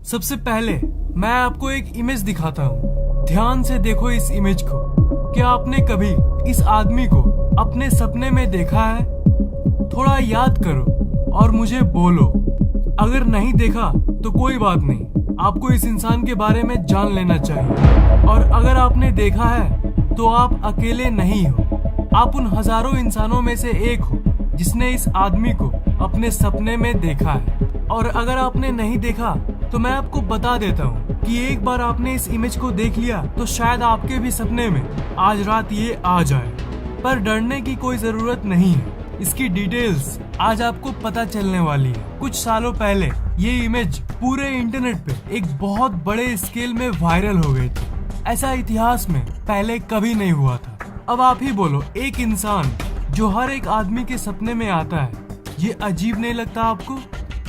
सबसे पहले मैं आपको एक इमेज दिखाता हूँ। ध्यान से देखो इस इमेज को। क्या आपने कभी इस आदमी को अपने सपने में देखा है? थोड़ा याद करो और मुझे बोलो। अगर नहीं देखा तो कोई बात नहीं, आपको इस इंसान के बारे में जान लेना चाहिए। और अगर आपने देखा है तो आप अकेले नहीं हो। आप उन हजारों इंसानों में से एक हो जिसने इस आदमी को अपने सपने में देखा है। और अगर आपने नहीं देखा तो मैं आपको बता देता हूँ कि एक बार आपने इस इमेज को देख लिया तो शायद आपके भी सपने में आज रात ये आ जाए। पर डरने की कोई जरूरत नहीं है, इसकी डिटेल्स आज आपको पता चलने वाली है। कुछ सालों पहले ये इमेज पूरे इंटरनेट पे एक बहुत बड़े स्केल में वायरल हो गई थी। ऐसा इतिहास में पहले कभी नहीं हुआ था। अब आप ही बोलो, एक इंसान जो हर एक आदमी के सपने में आता है, ये अजीब नहीं लगता आपको?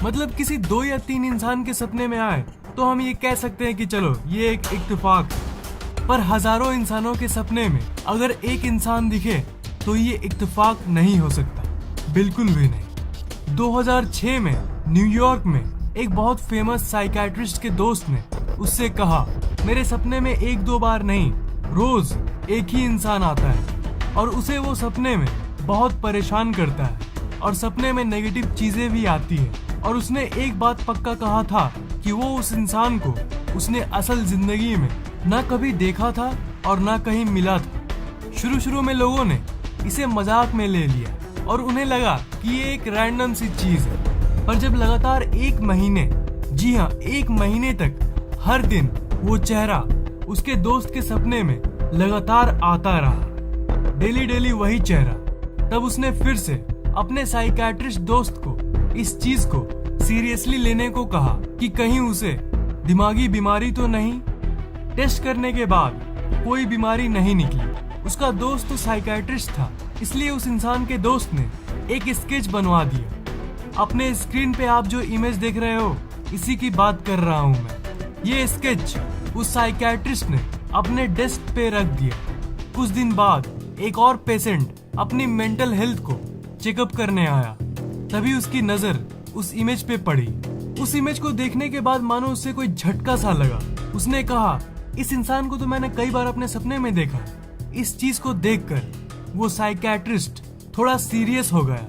मतलब किसी 2 या 3 इंसान के सपने में आए तो हम ये कह सकते हैं कि चलो ये एक इत्तेफाक है। पर हजारों इंसानों के सपने में अगर एक इंसान दिखे तो ये इत्तेफाक नहीं हो सकता, बिल्कुल भी नहीं। 2006 में न्यूयॉर्क में एक बहुत फेमस साइकियाट्रिस्ट के दोस्त ने उससे कहा, मेरे सपने में 1-2 बार नहीं, रोज एक ही इंसान आता है और उसे वो सपने में बहुत परेशान करता है और सपने में नेगेटिव चीजें भी आती है। और उसने एक बात पक्का कहा था कि वो उस इंसान को उसने असल जिंदगी में ना कभी देखा था और ना कहीं मिला था। शुरू में लोगों ने इसे मजाक में ले लिया और उन्हें लगा कि ये एक रैंडम सी चीज है। पर जब लगातार 1 महीने, जी हाँ 1 महीने तक हर दिन वो चेहरा उसके दोस्त के सपने में लगातार आता रहा, डेली वही चेहरा, तब उसने फिर से अपने साइकियाट्रिस्ट दोस्त को इस चीज को सीरियसली लेने को कहा कि कहीं उसे दिमागी बीमारी तो नहीं। टेस्ट करने के बाद कोई बीमारी नहीं निकली। उसका दोस्त तो साइकियाट्रिस्ट था, इसलिए उस इंसान के दोस्त ने एक स्केच बनवा दिया। अपने स्क्रीन पे आप जो इमेज देख रहे हो, इसी की बात कर रहा हूँ मैं। ये स्केच उस साइकियाट्रिस्ट ने अपने डेस्क पे रख दिया। कुछ दिन बाद एक और पेशेंट अपनी मेंटल हेल्थ को चेकअप करने आया, तभी उसकी नजर उस इमेज पे पड़ी। उस इमेज को देखने के बाद मानो उससे कोई झटका सा लगा। उसने कहा, इस इंसान को तो मैंने कई बार अपने सपने में देखा। इस चीज को देखकर वो साइकियाट्रिस्ट थोड़ा सीरियस हो गया।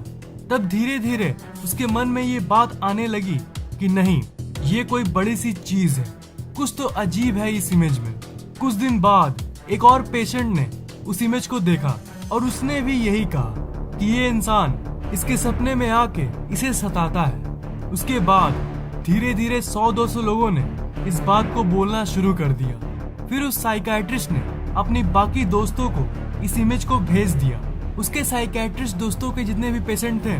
तब धीरे उसके मन में ये बात आने लगी कि नहीं, ये कोई बड़ी सी चीज है, कुछ तो अजीब है इस इमेज में। कुछ दिन बाद एक और पेशेंट ने उस इमेज को देखा और उसने भी यही कहा कि ये इंसान इसके सपने में आके इसे सताता है। उसके बाद धीरे 100-200 लोगों ने इस बात को बोलना शुरू कर दिया। फिर उस साइकियाट्रिस्ट ने अपनी बाकी दोस्तों को इस इमेज को भेज दिया। उसके साइकियाट्रिस्ट दोस्तों के जितने भी पेशेंट थे,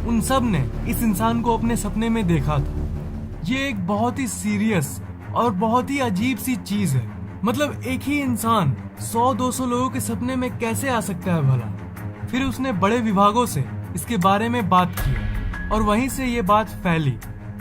उन सब ने इस इंसान को अपने सपने में देखा था। ये एक बहुत ही सीरियस और बहुत ही अजीब सी चीज है। मतलब एक ही इंसान 100-200 लोगों के सपने में कैसे आ सकता है भला? फिर उसने बड़े विभागों से इसके बारे में बात की और वहीं से ये बात फैली।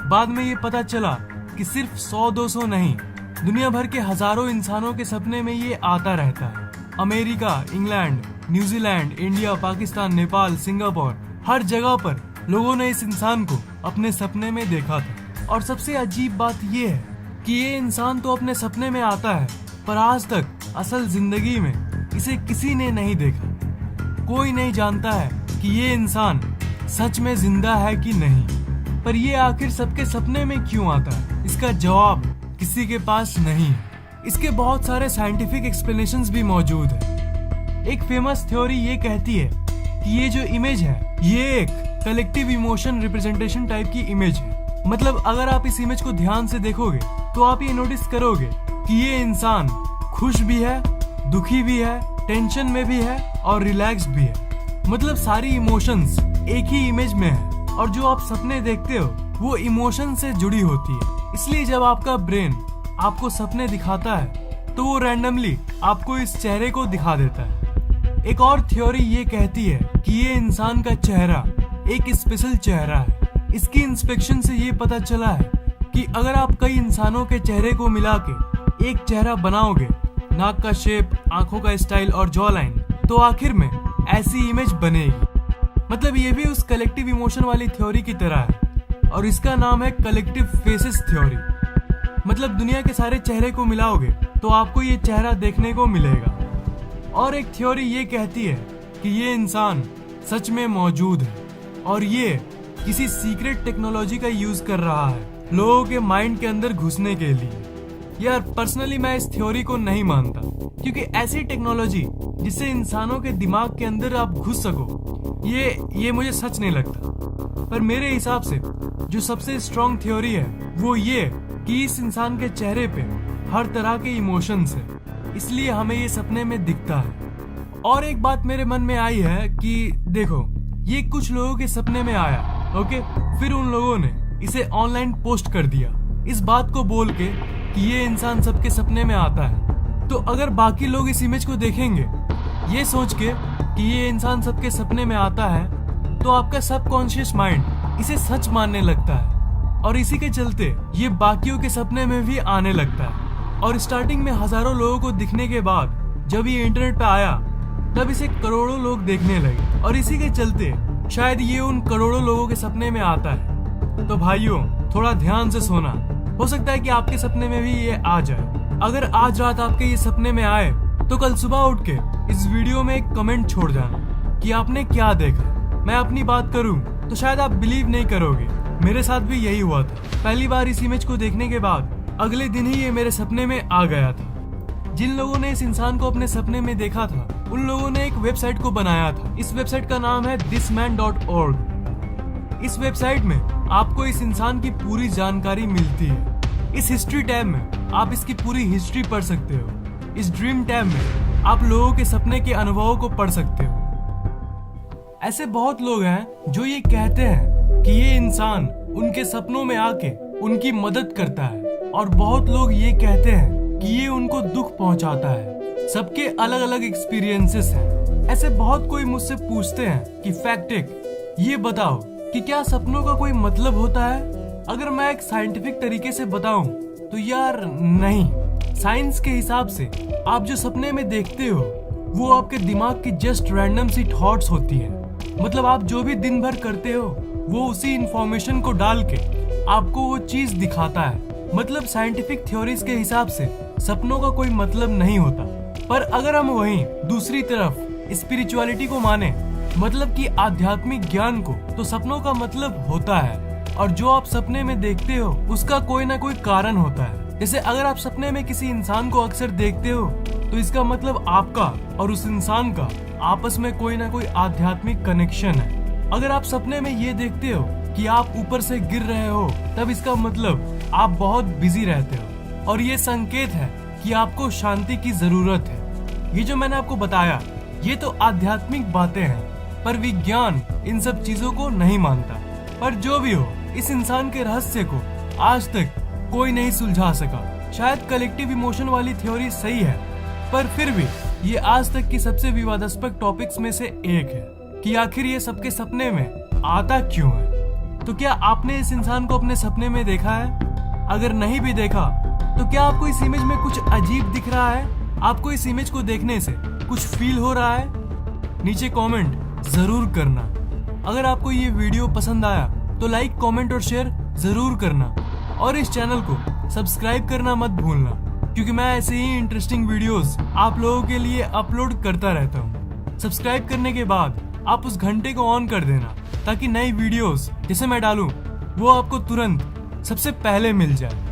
बाद में ये पता चला कि सिर्फ 100-200 नहीं, दुनिया भर के हजारों इंसानों के सपने में ये आता रहता है। America, England, New Zealand, India, Pakistan, Nepal, Singapore, हर जगह पर लोगों ने इस इंसान को अपने सपने में देखा था। और सबसे अजीब बात ये है कि ये इंसान तो अपने सपने में आता है, पर आज तक असल जिंदगी में इसे किसी ने नहीं देखा। कोई नहीं जानता है कि ये इंसान सच में जिंदा है कि नहीं। पर ये आखिर सबके सपने में क्यों आता है, इसका जवाब किसी के पास नहीं है। इसके बहुत सारे साइंटिफिक एक्सप्लेनेशंस भी मौजूद है। एक फेमस थ्योरी ये कहती है कि ये जो इमेज है, ये एक कलेक्टिव इमोशन रिप्रेजेंटेशन टाइप की इमेज है। मतलब अगर आप इस इमेज को ध्यान से देखोगे तो आप ये नोटिस करोगे कि ये इंसान खुश भी है, दुखी भी है, टेंशन में भी है और रिलैक्स्ड भी है। मतलब सारी इमोशंस एक ही इमेज में है और जो आप सपने देखते हो वो इमोशन से जुड़ी होती है। इसलिए जब आपका ब्रेन आपको सपने दिखाता है तो वो रैंडमली आपको इस चेहरे को दिखा देता है। एक और थ्योरी ये कहती है कि ये इंसान का चेहरा एक स्पेशल चेहरा है। इसकी इंस्पेक्शन से ये पता चला है कि अगर आप कई इंसानों के चेहरे को मिला के एक चेहरा बनाओगे, नाक का शेप, आंखों का स्टाइल और जॉ लाइन, तो आखिर में ऐसी इमेज बनेगी। मतलब ये भी उस कलेक्टिव इमोशन वाली थ्योरी की तरह है और इसका नाम है कलेक्टिव फेसेस थ्योरी। मतलब दुनिया के सारे चेहरे को मिलाओगे तो आपको ये चेहरा देखने को मिलेगा। और एक थ्योरी ये कहती है कि ये इंसान सच में मौजूद है और ये किसी सीक्रेट टेक्नोलॉजी का यूज कर रहा है लोगों के माइंड के अंदर घुसने के लिए। यार पर्सनली मैं इस थ्योरी को नहीं मानता, क्योंकि ऐसी टेक्नोलॉजी जिससे इंसानों के दिमाग के अंदर आप घुस सको, ये मुझे सच नहीं लगता। पर मेरे हिसाब से जो सबसे स्ट्रॉन्ग थ्योरी है वो ये कि इस इंसान के चेहरे पे हर तरह के इमोशंस है, इसलिए हमें ये सपने में दिखता है। और एक बात मेरे मन में आई है कि देखो, ये कुछ लोगों के सपने में आया, ओके, फिर उन लोगों ने इसे ऑनलाइन पोस्ट कर दिया इस बात को बोल के कि ये इंसान सबके सपने में आता है। तो अगर बाकी लोग इस इमेज को देखेंगे ये सोच के कि ये इंसान सबके सपने में आता है, तो आपका सबकॉन्शियस माइंड इसे सच मानने लगता है और इसी के चलते ये बाकियों के सपने में भी आने लगता है। और स्टार्टिंग में हजारों लोगों को दिखने के बाद जब ये इंटरनेट पे आया तब इसे करोड़ों लोग देखने लगे और इसी के चलते शायद ये उन करोड़ों लोगों के सपने में आता है। तो भाइयों थोड़ा ध्यान से सोना, हो सकता है कि आपके सपने में भी ये आ जाए। अगर आज रात आपके ये सपने में आए तो कल सुबह उठ के इस वीडियो में एक कमेंट छोड़ जाना कि आपने क्या देखा। मैं अपनी बात करूं तो शायद आप बिलीव नहीं करोगे, मेरे साथ भी यही हुआ था। पहली बार इस इमेज को देखने के बाद अगले दिन ही ये मेरे सपने में आ गया था। जिन लोगों ने इस इंसान को अपने सपने में देखा था उन लोगों ने एक वेबसाइट को बनाया था। इस वेबसाइट का नाम है thisman.org। इस वेबसाइट में आपको इस इंसान की पूरी जानकारी मिलती है। इस हिस्ट्री टैब में आप इसकी पूरी हिस्ट्री पढ़ सकते हो। इस ड्रीम टैब में आप लोगों के सपने के अनुभवों को पढ़ सकते हो। ऐसे बहुत लोग हैं जो ये कहते हैं कि ये इंसान उनके सपनों में आके उनकी मदद करता है, और बहुत लोग ये कहते हैं कि ये उनको दुख पहुंचाता है। सबके अलग अलग एक्सपीरियंसेस हैं। ऐसे बहुत कोई मुझसे पूछते हैं कि फैक्टिक ये बताओ कि क्या सपनों का कोई मतलब होता है। अगर मैं एक साइंटिफिक तरीके से बताऊं तो यार नहीं। साइंस के हिसाब से आप जो सपने में देखते हो वो आपके दिमाग की जस्ट रैंडम सी थॉट्स होती है। मतलब आप जो भी दिन भर करते हो वो उसी इंफॉर्मेशन को डाल के आपको वो चीज दिखाता है। मतलब साइंटिफिक थ्योरीज के हिसाब से सपनों का कोई मतलब नहीं होता। पर अगर हम वहीं दूसरी तरफ स्पिरिचुअलिटी को माने, मतलब कि आध्यात्मिक ज्ञान को, तो सपनों का मतलब होता है। और जो आप सपने में देखते हो उसका कोई ना कोई कारण होता है। जैसे अगर आप सपने में किसी इंसान को अक्सर देखते हो तो इसका मतलब आपका और उस इंसान का आपस में कोई ना कोई आध्यात्मिक कनेक्शन है। अगर आप सपने में ये देखते हो कि आप ऊपर से गिर रहे हो तब इसका मतलब आप बहुत बिजी रहते हो और ये संकेत है कि आपको शांति की जरूरत है। ये जो मैंने आपको बताया ये तो आध्यात्मिक बातें हैं, पर विज्ञान इन सब चीजों को नहीं मानता। पर जो भी हो, इस इंसान के रहस्य को आज तक कोई नहीं सुलझा सका। शायद कलेक्टिव इमोशन वाली थ्योरी सही है, पर फिर भी ये आज तक की सबसे विवादास्पद टॉपिक्स में से एक है कि आखिर ये सबके सपने में आता क्यों है। तो क्या आपने इस इंसान को अपने सपने में देखा है? अगर नहीं भी देखा तो क्या आपको इस इमेज में कुछ अजीब दिख रहा है? आपको इस इमेज को देखने से कुछ फील हो रहा है? नीचे कमेंट जरूर करना। अगर आपको ये वीडियो पसंद आया तो लाइक, कमेंट और शेयर जरूर करना, और इस चैनल को सब्सक्राइब करना मत भूलना, क्योंकि मैं ऐसे ही इंटरेस्टिंग वीडियोस आप लोगों के लिए अपलोड करता रहता हूँ। सब्सक्राइब करने के बाद आप उस घंटे को ऑन कर देना ताकि नई वीडियोस जैसे मैं डालूं वो आपको तुरंत सबसे पहले मिल जाए।